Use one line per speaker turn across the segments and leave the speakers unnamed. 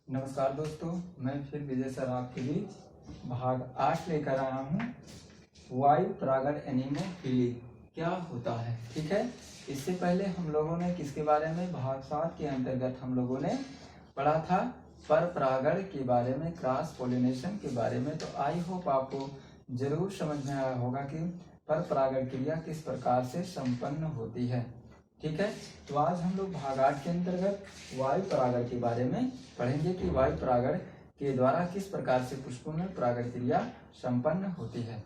नमस्कार दोस्तों, मैं फिर विजय सर आपके बीच भाग 8 लेकर आया हूँ। वायु परागण एनीमोफिली क्या होता है। ठीक है, इससे पहले हम लोगों ने किसके बारे में भाग 7 के अंतर्गत हम लोगों ने पढ़ा था, पर परागण के बारे में, क्रॉस पोलिनेशन के बारे में। तो आई होप आपको जरूर समझ में आया होगा कि पर परागण क्रिया किस प्रकार से संपन्न होती है। ठीक है, तो आज हम लोग भाग 8 के अंतर्गत वायु परागण के बारे में पढ़ेंगे कि वायु परागण के द्वारा किस प्रकार से पुष्पों में परागण क्रिया संपन्न होती है।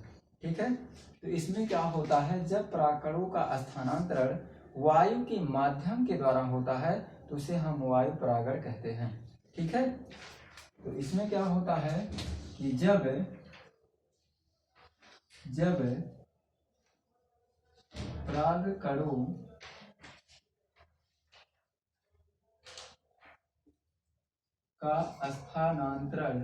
ठीक है, तो इसमें क्या होता है, जब परागकणों का स्थानांतरण वायु के माध्यम के द्वारा होता है तो उसे हम वायु परागण कहते हैं। ठीक है, तो इसमें क्या होता है कि जब परागकणों का स्थानांतरण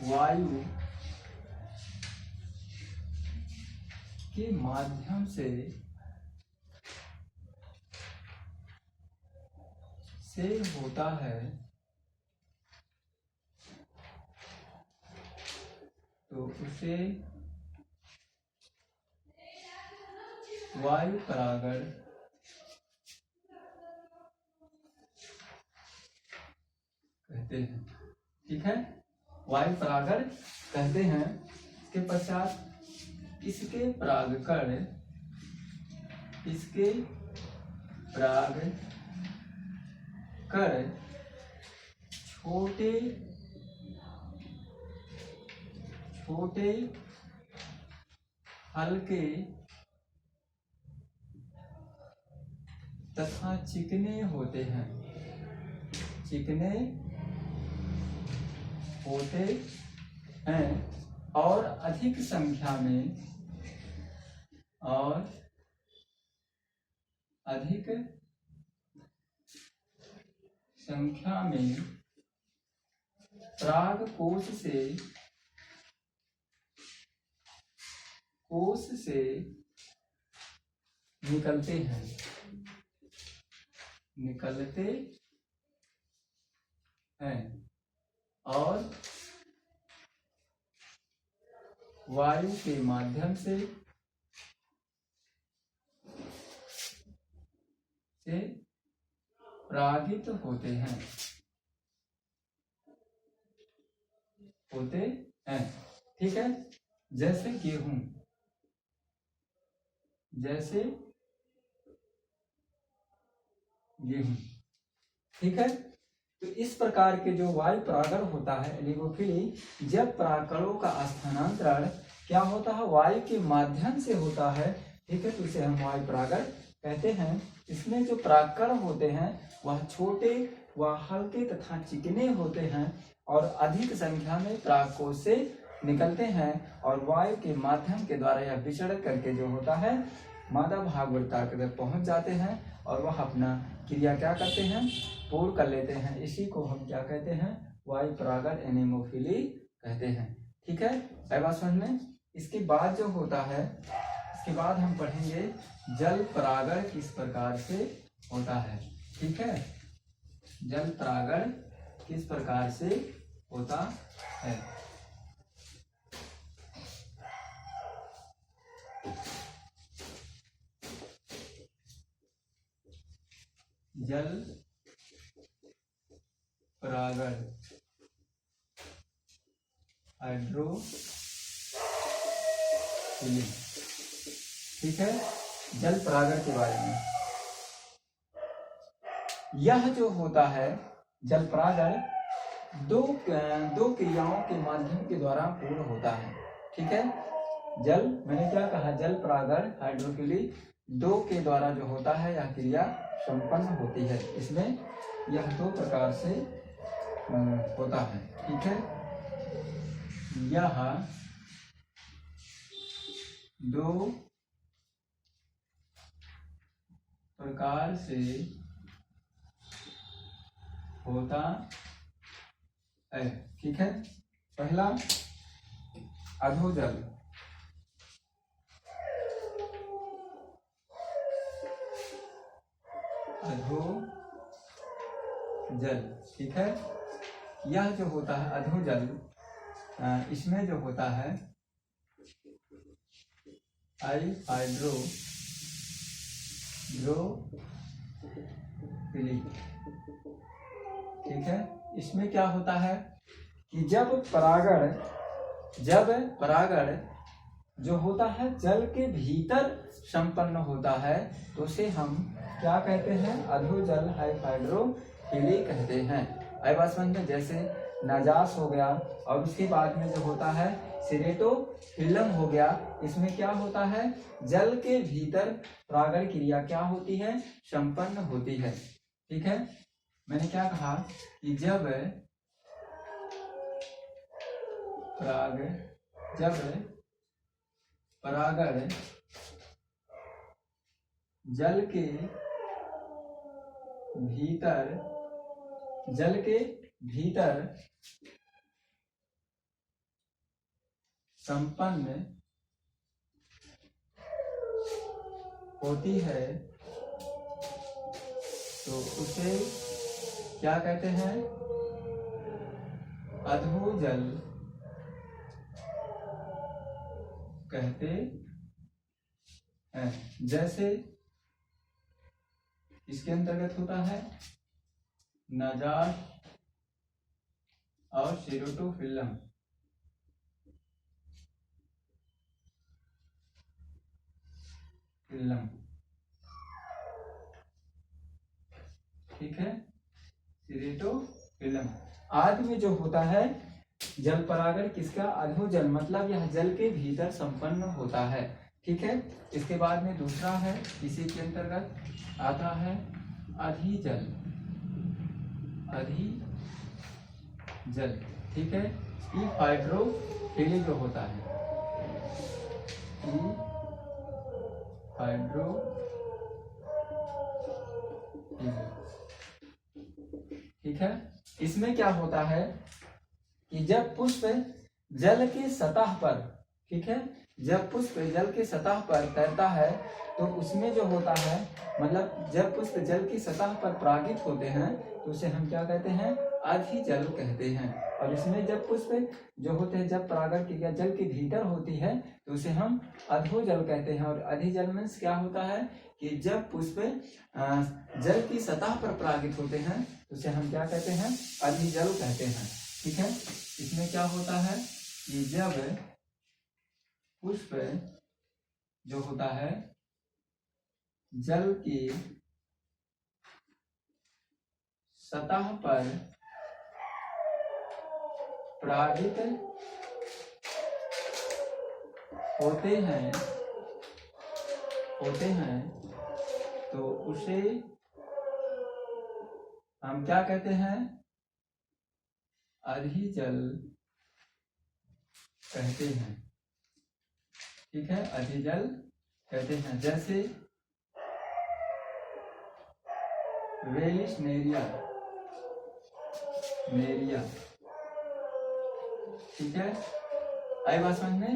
वायु के माध्यम से होता है तो उसे वायु परागण कहते हैं। ठीक है, वायु परागण कहते हैं। इसके पश्चात इसके परागकण छोटे हल्के तथा चिकने होते हैं और अधिक संख्या में पराग कोश से निकलते हैं और वायु के माध्यम से परागित होते हैं। ठीक है, जैसे गेहूं, ठीक है। तो इस प्रकार के जो वायु परागण होता है एनीमोफिली, जब परागकणों का स्थानांतरण क्या होता है, वायु के माध्यम से होता है। ठीक है, तो इसे हम वायु परागण कहते हैं। इसमें जो परागकण होते हैं वह छोटे व हल्के तथा चिकने होते हैं और अधिक संख्या में परागकोश से निकलते हैं और वायु के माध्यम के द्वारा यह विचरण करके जो होता है मादा भागवता तक पहुंच जाते हैं और वह अपना क्रिया क्या करते हैं, पूर्ण कर लेते हैं। इसी को हम क्या कहते हैं, वायु परागण एनीमोफिली कहते हैं। ठीक है, अब बात समझ में। इसके बाद जो होता है, इसके बाद हम पढ़ेंगे जल परागण किस प्रकार से होता है। ठीक है, जल परागण किस प्रकार से होता है। जल परागण हाइड्रोफिली। ठीक है, जल परागण के बारे में, यह जो होता है जल परागण दो क्रियाओं के माध्यम के द्वारा पूर्ण होता है। ठीक है, मैंने क्या कहा, जल परागण हाइड्रोफिली दो के द्वारा जो होता है यह क्रिया संपन्न होती है। इसमें यह दो प्रकार से होता है। ठीक है, यह दो प्रकार से होता है। ठीक है, पहला अधोजल, अधोजल, ठीक है। यह जो होता है अधोजल, इसमें जो होता है हाइड्रोजोफिलिक, ठीक है। इसमें क्या होता है कि जब परागण जो होता है जल के भीतर संपन्न होता है तो उसे हम क्या कहते हैं, अधोजल हाइड्रोफिलिक कहते हैं। आई बात समझ में, जैसे नाजास हो गया और उसके बाद में जो होता है सेरेटोफिल्लम हो गया। इसमें क्या होता है, जल के भीतर परागण क्रिया क्या होती है, संपन्न होती है, ठीक है। मैंने क्या कहा कि जब परागण जल के भीतर संपन्न होती है तो उसे क्या कहते हैं, अधोजल कहते हैं। जैसे इसके अंतर्गत होता है नाजास और सेरोटोफिल्लम, ठीक है। सेरोटोफिल्लम आदि में जो होता है जल परागण किसका, अधोजल, मतलब यह जल के भीतर संपन्न होता है, ठीक है। इसके बाद में दूसरा है, इसी के अंतर्गत आता है अधिजल, ठीक है। ई हाइड्रोफिलिक जो होता है, ठीक है। इसमें क्या होता है कि जब पुष्प जल की सतह पर, ठीक है, जब पुष्प जल की सतह पर तैरता है तो उसमें जो होता है, मतलब जब पुष्प जल की सतह पर परागित होते हैं तो उसे हम क्या कहते हैं, अधिजल कहते हैं। और इसमें जब पुष्प जो होते हैं जब परागण क्रिया जल के भीतर होती है तो उसे हम अधोजल कहते हैं। और अधिजल में क्या होता है कि जब पुष्प जल की सतह पर परागित होते हैं तो उसे हम क्या कहते हैं, अधिजल कहते हैं, ठीक है। इसमें क्या होता है कि जब पुष्प जो होता है जल की सतह पर परागित होते हैं तो उसे हम क्या कहते हैं, अधिजल कहते हैं, ठीक है, अधिजल कहते हैं। जैसे वेलिस्नेरिया, ठीक है। आई बात समझ में,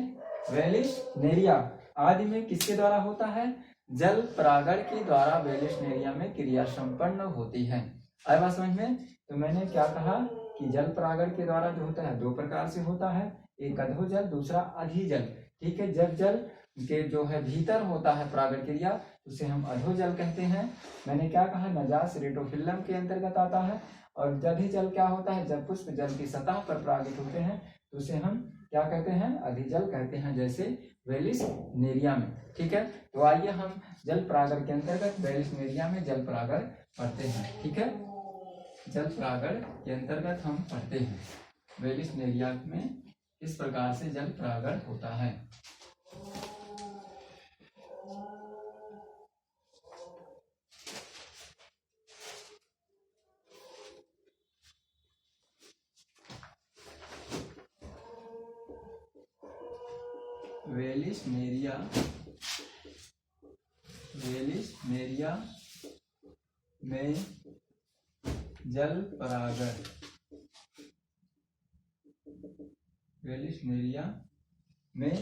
वेलिस्नेरिया आदि में किसके द्वारा होता है, जल परागण के द्वारा वेलिस्नेरिया में क्रिया संपन्न होती है। आई बात समझ में। तो मैंने क्या कहा कि जल परागण के द्वारा जो होता है दो प्रकार से होता है, एक अधोजल, दूसरा अधिजल, ठीक है। जब जल के जो है भीतर होता है परागण क्रिया उसे हम अधोजल कहते हैं। मैंने क्या कहा, नजास रेटोफिल्लम के अंतर्गत आता है। और अधिजल क्या होता है, जब पुष्प जल की सतह पर परागित होते हैं तो उसे हम क्या कहते हैं, अधिजल कहते हैं, जैसे वेलिस्नेरिया में, ठीक है। तो आइए हम जल परागण के अंतर्गत वेलिस्नेरिया में जल परागण पढ़ते हैं, ठीक है। जल परागण के अंतर्गत हम पढ़ते हैं वेलिस्नेरिया में इस प्रकार से जल परागण होता है। वेलिस्नेरिया में जल परागण, वेलिस्नेरिया में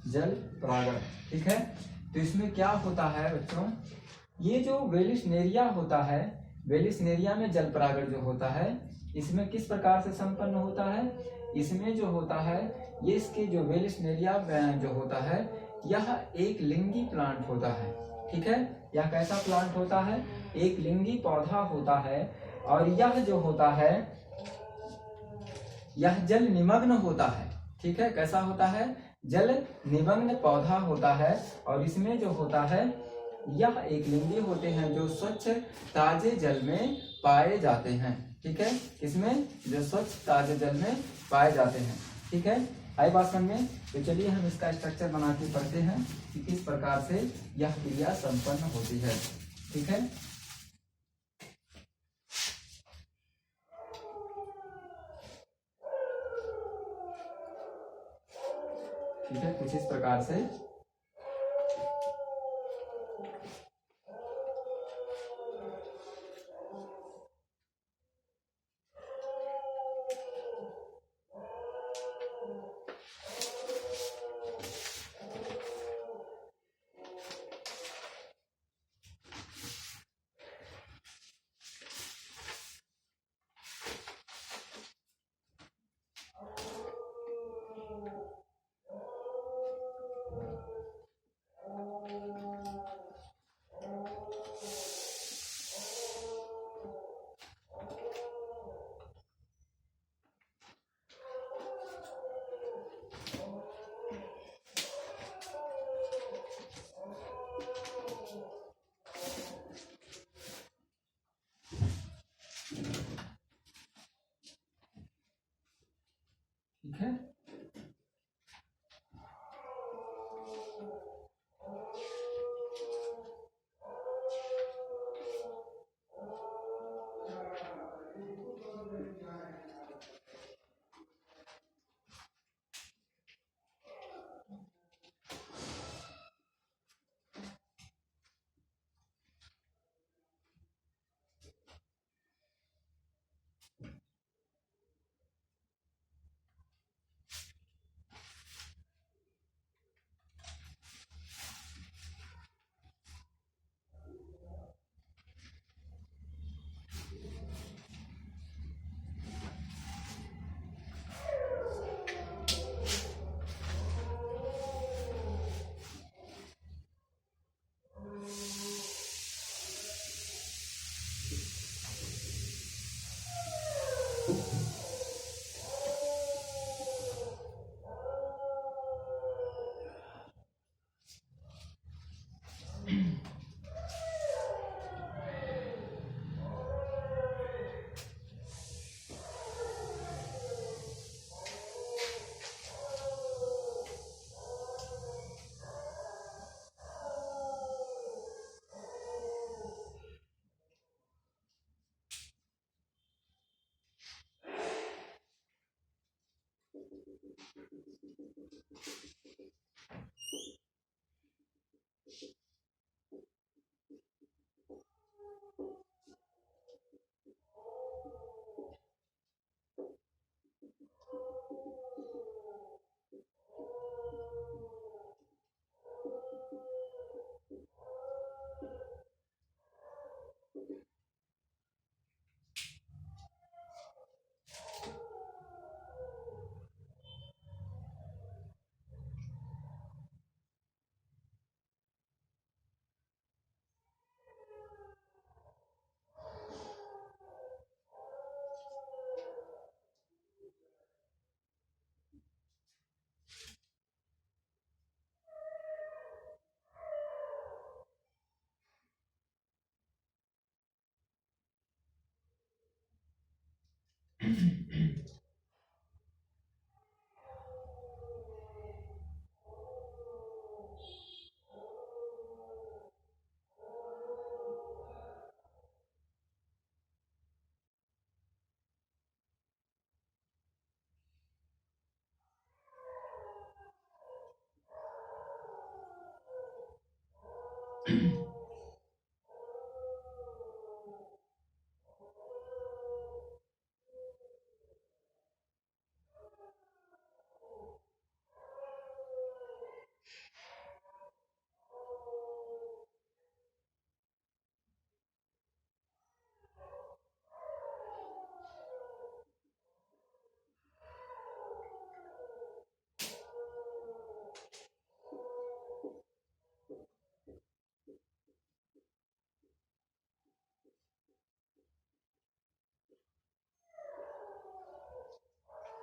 जल परागण, ठीक है। तो इसमें क्या होता है बच्चों ये जो वेलिस्नेरिया होता है, वेलिस्नेरिया में जल परागण जो होता है, इसमें किस प्रकार से संपन्न होता है? इसमें जो होता है, ये इसके जो वेलिस्नेरिया जो होता है, यह एक लिंगी प्लांट होता है। ठीक है, यह कैसा प्लांट होता है? एक लिंगी पौधा होता है, और यह जो होता है, यह जल निमग्न होता है। ठीक है, कैसा होता है? जल निमग्न पौधा होता है, और इसमें जो होता है, यह एक लिंगी होते हैं जो स्वच्छ ताजे जल में पाए जाते हैं। ठीक है, इसमें जो स्वच्छ ताजे जल में पाए जाते हैं। ठीक है, आई बात समझ में? तो चलिए हम इसका स्ट्रक्चर बना के पढ़ते हैं कि किस प्रकार से यह क्रिया संपन्न होती है। ठीक है, ठीक है, कुछ इस प्रकार से ठीक है।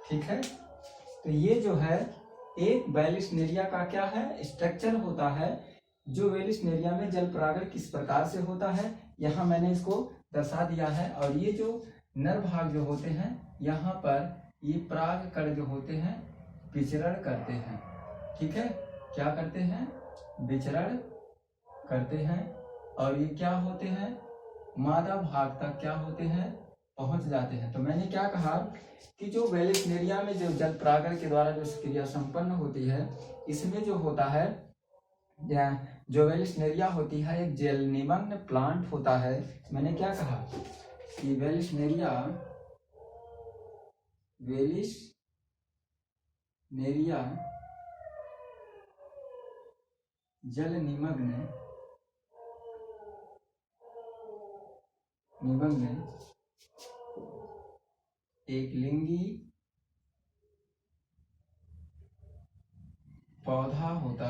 ठीक है। तो ये जो है एक वेलिस्नेरिया का क्या है स्ट्रक्चर होता है। जो वेलिस्नेरिया में जल परागण किस प्रकार से होता है यहाँ मैंने इसको दर्शा दिया है। और ये जो नर भाग जो होते हैं यहाँ पर ये पराग कण जो होते हैं विचरण करते हैं। ठीक है, क्या करते हैं, विचरण करते हैं। और ये क्या होते हैं, मादा भाग तक क्या होते हैं, पहुंच जाते हैं। तो मैंने क्या कहा कि जो वेलिस्नेरिया में जो जल परागण के द्वारा जो क्रिया संपन्न होती है इसमें जो होता है जो वेलिस्नेरिया होती है एक जल निमग्न प्लांट होता है। मैंने क्या कहा कि वेलिस्नेरिया जल निमग्न एक लिंगी पौधा होता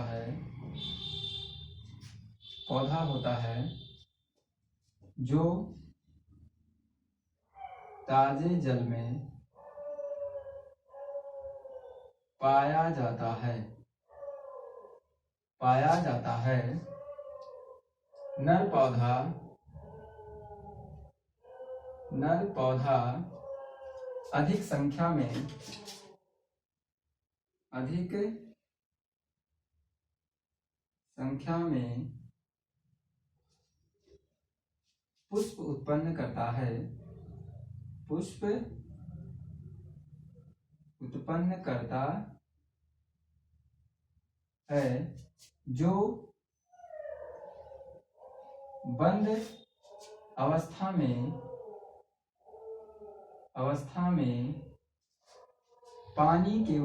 है जो ताजे जल में पाया जाता है। नर पौधा अधिक संख्या में पुष्प उत्पन्न करता है जो बंद अवस्था में पानी के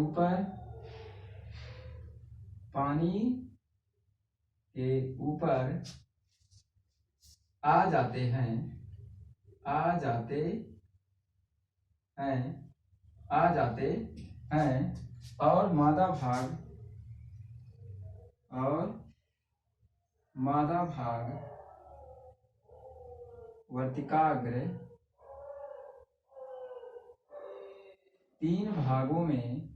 ऊपर आ जाते हैं और मादा भाग वर्तिकाग्र तीन भागों में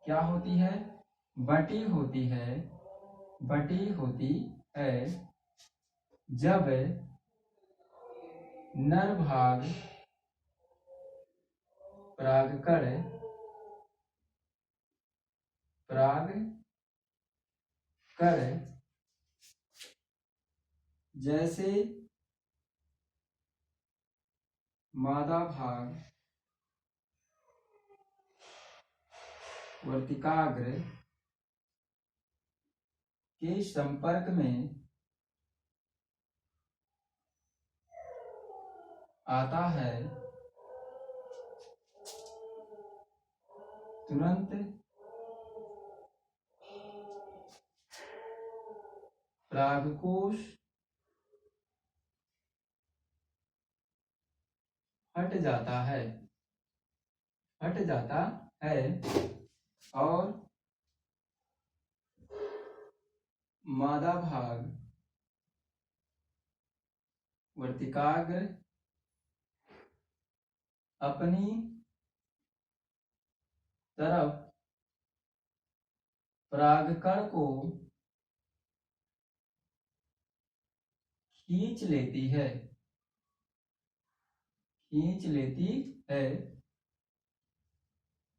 क्या होती है, बटी होती है। जब नर भाग परागकण जैसे मादा भाग वर्तिकाग्र के संपर्क में आता है तुरंत परागकोश हट जाता है और मादा भाग वर्तिकाग्र अपनी तरफ परागकण को खींच लेती है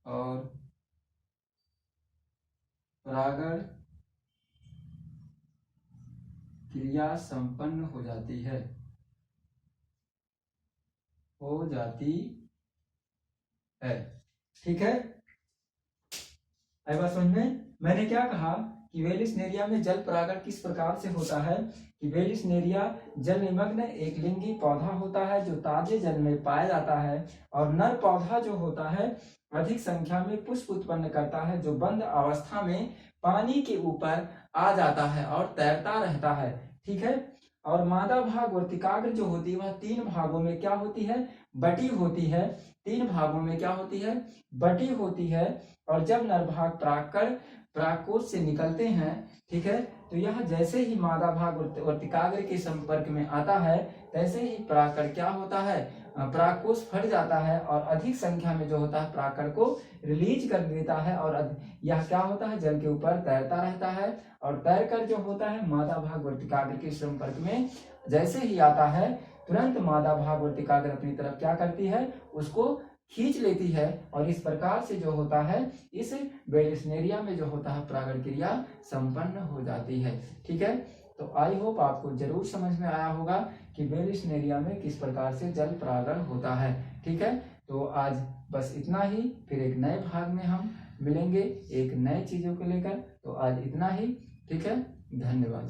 और परागण क्रिया संपन्न हो जाती है। ठीक है, आई बात समझ में। मैंने क्या कहा कि वेलिस्नेरिया में जल परागण किस प्रकार से होता है कि वेलिस्नेरिया जल निमग्न एक लिंगी पौधा होता है जो ताजे जल में पाया जाता है। और नर पौधा जो होता है अधिक संख्या में पुष्प उत्पन्न करता है जो बंद अवस्था में पानी के ऊपर आ जाता है और तैरता रहता है। ठीक है, और मादा भाग वर्तिकाग्र जो होती है वह तीन भागों में क्या होती है, बटी होती है। तीन भागों में क्या होती है, बटी होती है। और जब नर भाग परागकोश से निकलते हैं, ठीक है, तो यह जैसे ही मादा भाग वर्तिकाग्र के संपर्क में आता है तैसे ही परागकण क्या होता है, परागकोश फट जाता है और अधिक संख्या में जो होता है परागकण को रिलीज कर देता है और यह क्या होता है, जल के ऊपर तैरता रहता है और तैरकर जो होता है मादा भाग वर्तिकाग्र के संपर्क में जैसे ही आता है तुरंत मादा भाग वर्तिकाग्र अपनी तरफ क्या करती है, उसको खींच लेती है और इस प्रकार से जो होता है इस बेलिस्नेरिया में जो होता है परागण क्रिया संपन्न हो जाती है। ठीक है, तो आई होप आपको जरूर समझ में आया होगा कि बेलिस्नेरिया में किस प्रकार से जल परागण होता है। ठीक है, तो आज बस इतना ही, फिर एक नए भाग में हम मिलेंगे एक नए चीजों को लेकर। तो आज इतना ही। ठीक है, धन्यवाद।